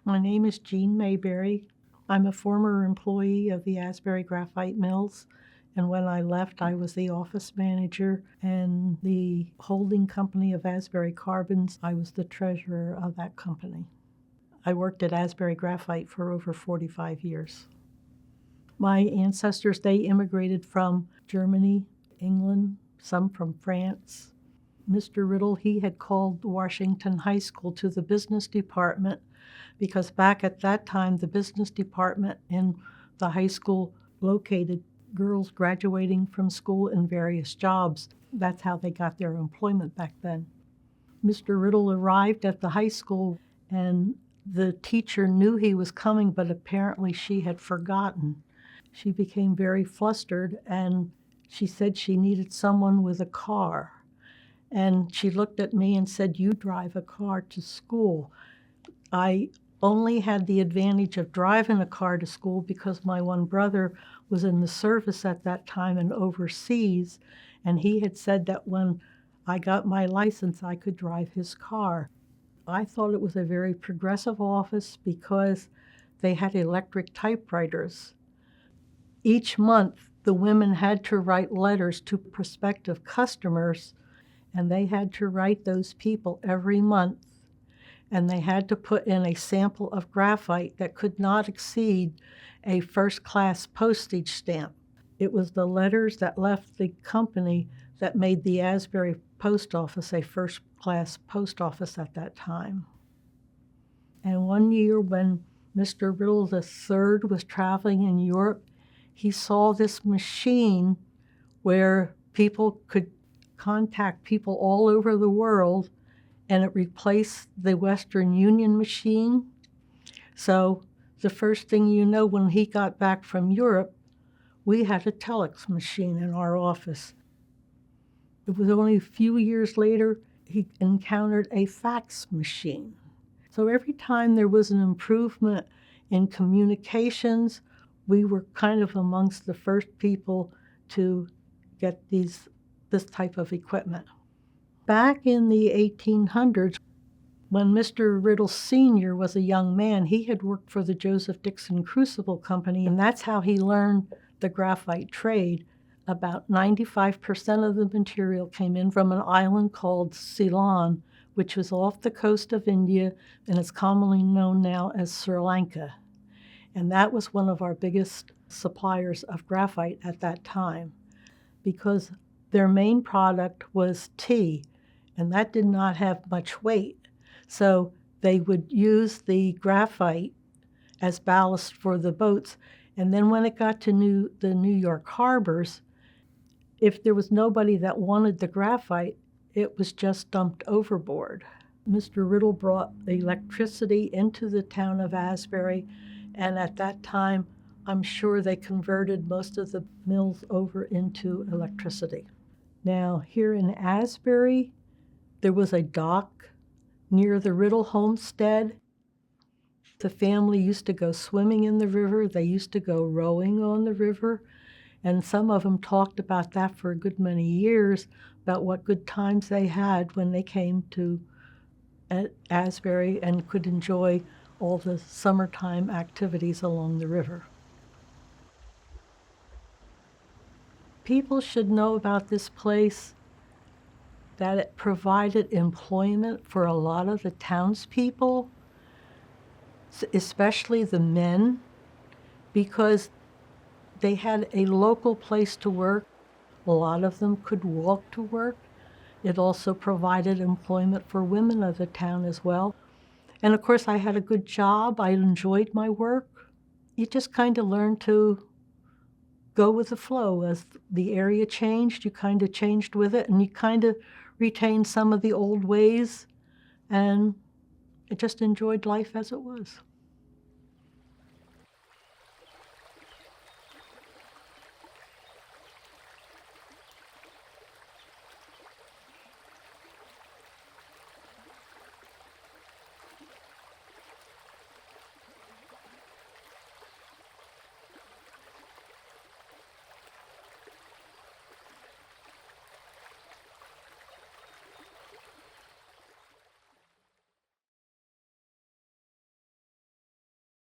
My name is Jean Mayberry. I'm a former employee of the Asbury Graphite Mills, and when I left, I was the office manager, and the holding company of Asbury Carbons, I was the treasurer of that company. I worked at Asbury Graphite for over 45 years. My ancestors, they immigrated from Germany, England, some from France. Mr. Riddle, he had called Washington High School to the business department because back at that time, the business department in the high school located girls graduating from school in various jobs. That's how they got their employment back then. Mr. Riddle arrived at the high school, and the teacher knew he was coming, but apparently she had forgotten. She became very flustered, and she said she needed someone with a car. And she looked at me and said, "You drive a car to school." I only had the advantage of driving a car to school because my one brother was in the service at that time and overseas, and he had said that when I got my license, I could drive his car. I thought it was a very progressive office because they had electric typewriters. Each month, the women had to write letters to prospective customers, and they had to write those people every month, and they had to put in a sample of graphite that could not exceed a first-class postage stamp. It was the letters that left the company that made the Asbury post office a first-class post office at that time. And one year when Mr. Riddle III was traveling in Europe, he saw this machine where people could contact people all over the world, and it replaced the Western Union machine. So the first thing you know, when he got back from Europe, we had a telex machine in our office. It was only a few years later he encountered a fax machine. So every time there was an improvement in communications, we were kind of amongst the first people to get this type of equipment. Back in the 1800s, when Mr. Riddle Sr. was a young man, he had worked for the Joseph Dixon Crucible Company, and that's how he learned the graphite trade. About 95% of the material came in from an island called Ceylon, which was off the coast of India, and is commonly known now as Sri Lanka. And that was one of our biggest suppliers of graphite at that time, because their main product was tea, and that did not have much weight. So they would use the graphite as ballast for the boats. And then when it got to the New York harbors, if there was nobody that wanted the graphite, it was just dumped overboard. Mr. Riddle brought electricity into the town of Asbury, and at that time, I'm sure they converted most of the mills over into electricity. Now, here in Asbury, there was a dock near the Riddle homestead. The family used to go swimming in the river. They used to go rowing on the river. And some of them talked about that for a good many years, about what good times they had when they came to Asbury and could enjoy all the summertime activities along the river. People should know about this place, that it provided employment for a lot of the townspeople, especially the men, because they had a local place to work. A lot of them could walk to work. It also provided employment for women of the town as well. And of course, I had a good job. I enjoyed my work. You just kind of learn to go with the flow. As the area changed, you kind of changed with it, and you kind of retained some of the old ways, and I just enjoyed life as it was.